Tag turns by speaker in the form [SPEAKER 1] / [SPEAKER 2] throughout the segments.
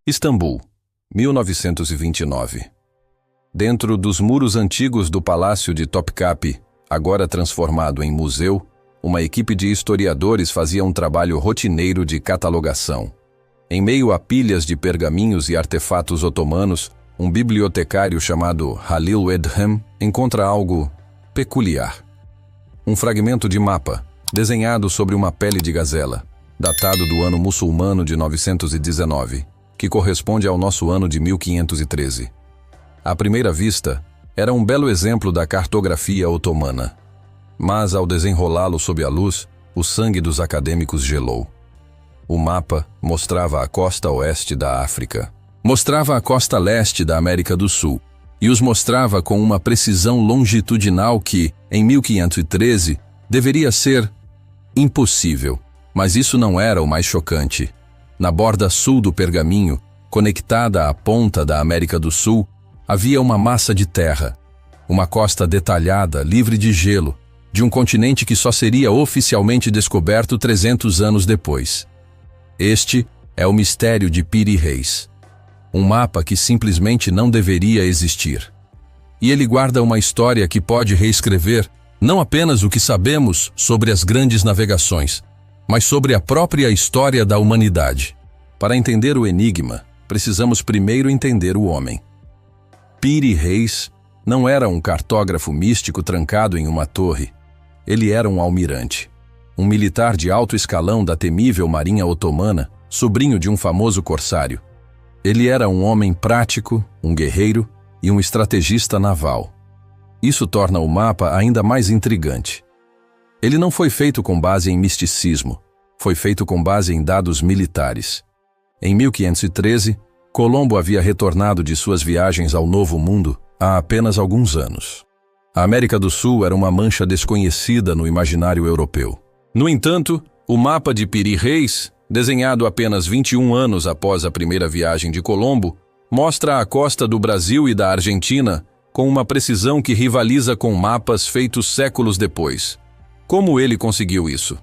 [SPEAKER 1] Istambul, 1929. Dentro dos muros antigos do Palácio de Topkapi, agora transformado em museu, uma equipe de historiadores fazia um trabalho rotineiro de catalogação. Em meio a pilhas de pergaminhos e artefatos otomanos, um bibliotecário chamado Halil Edhem encontra algo peculiar. Um fragmento de mapa, desenhado sobre uma pele de gazela, datado do ano muçulmano de 919, que corresponde ao nosso ano de 1513. À primeira vista, era um belo exemplo da cartografia otomana. Mas, ao desenrolá-lo sob a luz, o sangue dos acadêmicos gelou. O mapa mostrava a costa oeste da África, mostrava a costa leste da América do Sul, e os mostrava com uma precisão longitudinal que, em 1513, deveria ser impossível. Mas isso não era o mais chocante. Na borda sul do pergaminho, conectada à ponta da América do Sul, havia uma massa de terra, uma costa detalhada, livre de gelo, de um continente que só seria oficialmente descoberto 300 anos depois. Este é o mistério de Piri Reis. Um mapa que simplesmente não deveria existir. E ele guarda uma história que pode reescrever não apenas o que sabemos sobre as grandes navegações, mas sobre a própria história da humanidade. Para entender o enigma, precisamos primeiro entender o homem. Piri Reis não era um cartógrafo místico trancado em uma torre. Ele era um almirante, um militar de alto escalão da temível marinha otomana, sobrinho de um famoso corsário. Ele era um homem prático, um guerreiro e um estrategista naval. Isso torna o mapa ainda mais intrigante. Ele não foi feito com base em misticismo, foi feito com base em dados militares. Em 1513, Colombo havia retornado de suas viagens ao Novo Mundo há apenas alguns anos. A América do Sul era uma mancha desconhecida no imaginário europeu. No entanto, o mapa de Piri Reis, desenhado apenas 21 anos após a primeira viagem de Colombo, mostra a costa do Brasil e da Argentina com uma precisão que rivaliza com mapas feitos séculos depois. Como ele conseguiu isso?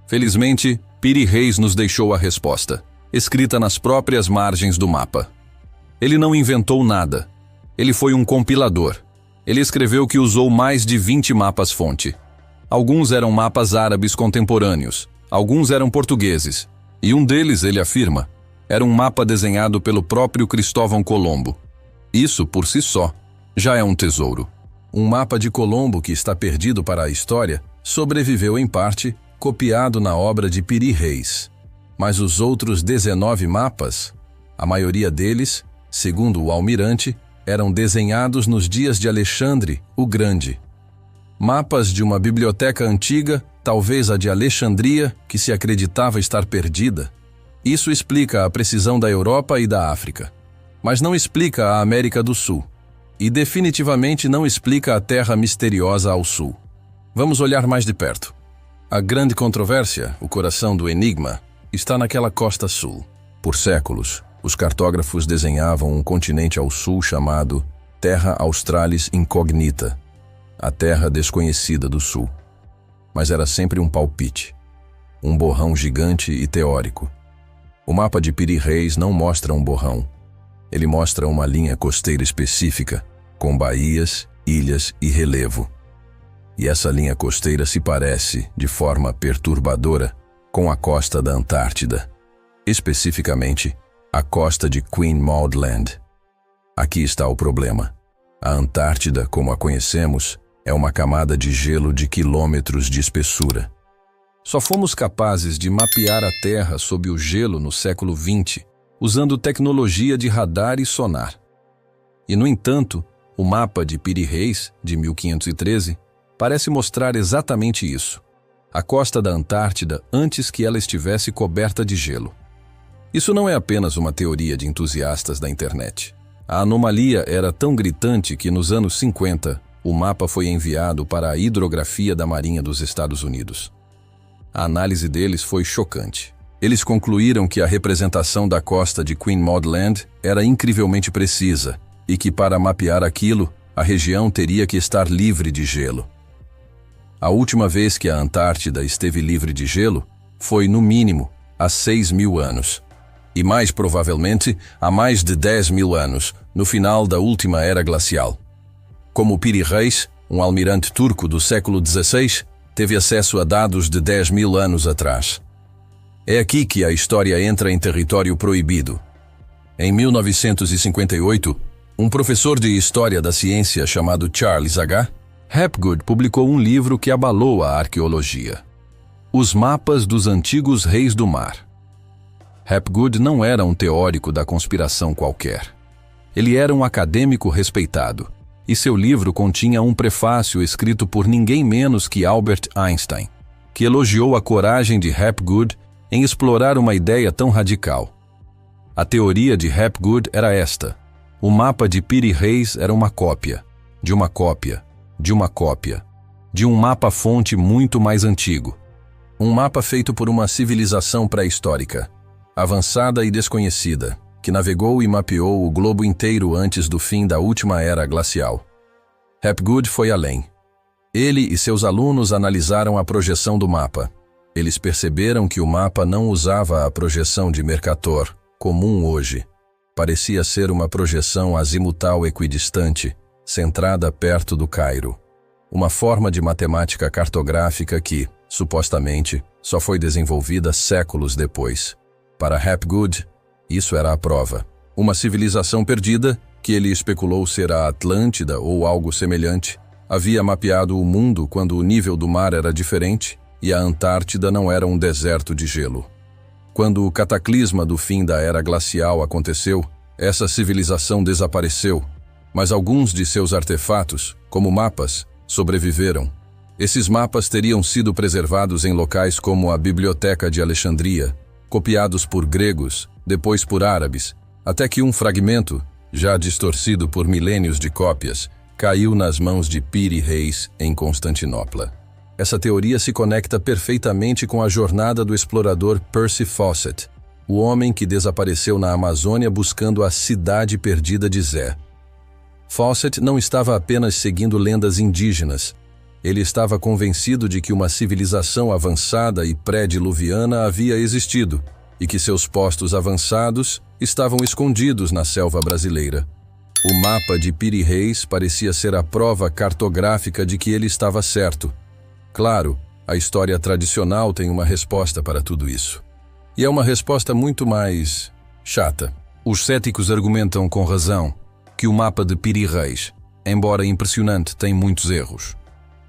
[SPEAKER 1] Felizmente, Piri Reis nos deixou a resposta, escrita nas próprias margens do mapa. Ele não inventou nada. Ele foi um compilador. Ele escreveu que usou mais de 20 mapas-fonte. Alguns eram mapas árabes contemporâneos, alguns eram portugueses, e um deles, ele afirma, era um mapa desenhado pelo próprio Cristóvão Colombo. Isso, por si só, já é um tesouro. Um mapa de Colombo que está perdido para a história sobreviveu em parte, copiado na obra de Piri Reis. Mas os outros 19 mapas, a maioria deles, segundo o almirante, eram desenhados nos dias de Alexandre o Grande. Mapas de uma biblioteca antiga, talvez a de Alexandria, que se acreditava estar perdida. Isso explica a precisão da Europa e da África. Mas não explica a América do Sul. E definitivamente não explica a Terra misteriosa ao sul. Vamos olhar mais de perto. A grande controvérsia, o coração do enigma, está naquela costa sul. Por séculos, os cartógrafos desenhavam um continente ao sul chamado Terra Australis Incognita, a terra desconhecida do sul. Mas era sempre um palpite, um borrão gigante e teórico. O mapa de Piri Reis não mostra um borrão. Ele mostra uma linha costeira específica, com baías, ilhas e relevo. E essa linha costeira se parece, de forma perturbadora, com a costa da Antártida, especificamente a costa de Queen Maud Land. Aqui está o problema. A Antártida, como a conhecemos, é uma camada de gelo de quilômetros de espessura. Só fomos capazes de mapear a Terra sob o gelo no século XX, usando tecnologia de radar e sonar. E, no entanto, o mapa de Piri Reis, de 1513, parece mostrar exatamente isso. A costa da Antártida antes que ela estivesse coberta de gelo. Isso não é apenas uma teoria de entusiastas da internet. A anomalia era tão gritante que nos anos 50, o mapa foi enviado para a hidrografia da Marinha dos Estados Unidos. A análise deles foi chocante. Eles concluíram que a representação da costa de Queen Maud Land era incrivelmente precisa e que para mapear aquilo, a região teria que estar livre de gelo. A última vez que a Antártida esteve livre de gelo foi, no mínimo, há 6.000 anos. e mais provavelmente há mais de 10.000 anos, no final da última era glacial. Como Piri Reis, um almirante turco do século XVI, teve acesso a dados de 10.000 anos atrás. É aqui que a história entra em território proibido. Em 1958, um professor de História da Ciência chamado Charles H. Hapgood publicou um livro que abalou a arqueologia. Os Mapas dos Antigos Reis do Mar. Hapgood não era um teórico da conspiração qualquer. Ele era um acadêmico respeitado, e seu livro continha um prefácio escrito por ninguém menos que Albert Einstein, que elogiou a coragem de Hapgood em explorar uma ideia tão radical. A teoria de Hapgood era esta: o mapa de Piri Reis era uma cópia, de uma cópia, de uma cópia, de um mapa-fonte muito mais antigo. Um mapa feito por uma civilização pré-histórica, avançada e desconhecida, que navegou e mapeou o globo inteiro antes do fim da última era glacial. Hapgood foi além. Ele e seus alunos analisaram a projeção do mapa. Eles perceberam que o mapa não usava a projeção de Mercator, comum hoje. Parecia ser uma projeção azimutal equidistante, centrada perto do Cairo. Uma forma de matemática cartográfica que, supostamente, só foi desenvolvida séculos depois. Para Hapgood, isso era a prova. Uma civilização perdida, que ele especulou ser a Atlântida ou algo semelhante, havia mapeado o mundo quando o nível do mar era diferente e a Antártida não era um deserto de gelo. Quando o cataclisma do fim da era glacial aconteceu, essa civilização desapareceu, mas alguns de seus artefatos, como mapas, sobreviveram. Esses mapas teriam sido preservados em locais como a Biblioteca de Alexandria, copiados por gregos, depois por árabes, até que um fragmento, já distorcido por milênios de cópias, caiu nas mãos de Piri Reis em Constantinopla. Essa teoria se conecta perfeitamente com a jornada do explorador Percy Fawcett, o homem que desapareceu na Amazônia buscando a cidade perdida de Zé. Fawcett não estava apenas seguindo lendas indígenas. Ele estava convencido de que uma civilização avançada e pré-diluviana havia existido e que seus postos avançados estavam escondidos na selva brasileira. O mapa de Piri Reis parecia ser a prova cartográfica de que ele estava certo. Claro, a história tradicional tem uma resposta para tudo isso. E é uma resposta muito mais chata. Os céticos argumentam com razão que o mapa de Piri Reis, embora impressionante, tem muitos erros.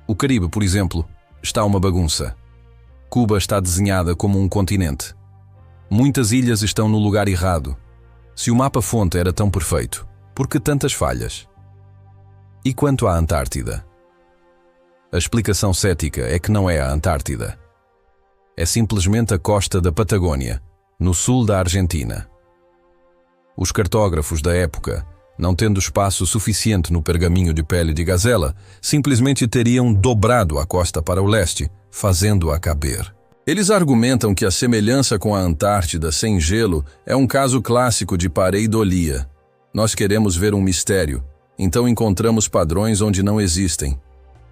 [SPEAKER 1] O Caribe, por exemplo, está uma bagunça. Cuba está desenhada como um continente. Muitas ilhas estão no lugar errado. Se o mapa-fonte era tão perfeito, por que tantas falhas? E quanto à Antártida? A explicação cética é que não é a Antártida. É simplesmente a costa da Patagônia, no sul da Argentina. Os cartógrafos da época, não tendo espaço suficiente no pergaminho de pele de gazela, simplesmente teriam dobrado a costa para o leste, fazendo-a caber. Eles argumentam que a semelhança com a Antártida sem gelo é um caso clássico de pareidolia. Nós queremos ver um mistério, então encontramos padrões onde não existem.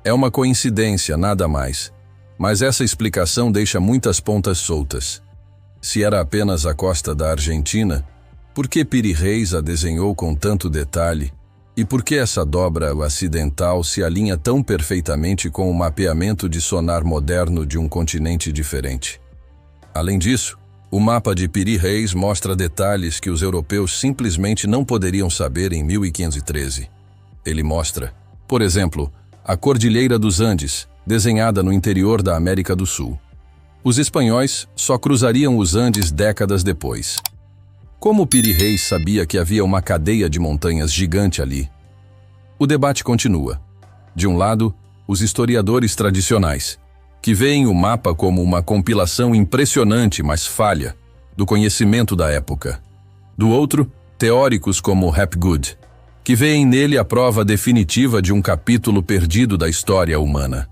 [SPEAKER 1] É uma coincidência, nada mais. Mas essa explicação deixa muitas pontas soltas. Se era apenas a costa da Argentina, por que Piri Reis a desenhou com tanto detalhe? E por que essa dobra acidental se alinha tão perfeitamente com o mapeamento de sonar moderno de um continente diferente? Além disso, o mapa de Piri Reis mostra detalhes que os europeus simplesmente não poderiam saber em 1513. Ele mostra, por exemplo, a Cordilheira dos Andes, desenhada no interior da América do Sul. Os espanhóis só cruzariam os Andes décadas depois. Como Piri Reis sabia que havia uma cadeia de montanhas gigante ali? O debate continua. De um lado, os historiadores tradicionais, que veem o mapa como uma compilação impressionante, mas falha, do conhecimento da época. Do outro, teóricos como Hapgood, que veem nele a prova definitiva de um capítulo perdido da história humana.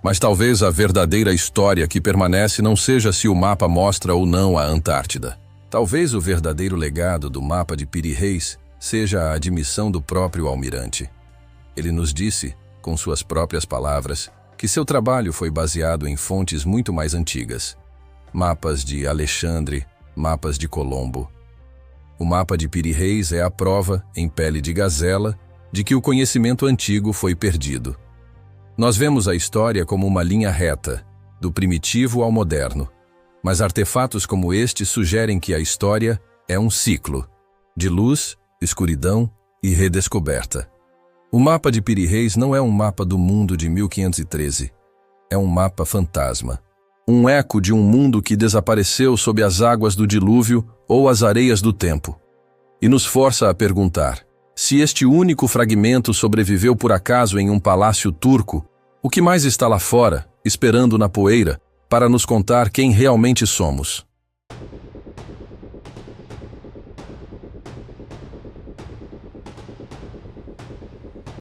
[SPEAKER 1] Mas talvez a verdadeira história que permanece não seja se o mapa mostra ou não a Antártida. Talvez o verdadeiro legado do mapa de Piri Reis seja a admissão do próprio almirante. Ele nos disse, com suas próprias palavras, que seu trabalho foi baseado em fontes muito mais antigas. Mapas de Alexandre, Mapas de Colombo. O mapa de Piri Reis é a prova, em pele de gazela, de que o conhecimento antigo foi perdido. Nós vemos a história como uma linha reta, do primitivo ao moderno, mas artefatos como este sugerem que a história é um ciclo, de luz, escuridão e redescoberta. O mapa de Piri Reis não é um mapa do mundo de 1513, é um mapa fantasma. Um eco de um mundo que desapareceu sob as águas do dilúvio ou as areias do tempo. E nos força a perguntar, se este único fragmento sobreviveu por acaso em um palácio turco, o que mais está lá fora, esperando na poeira, para nos contar quem realmente somos?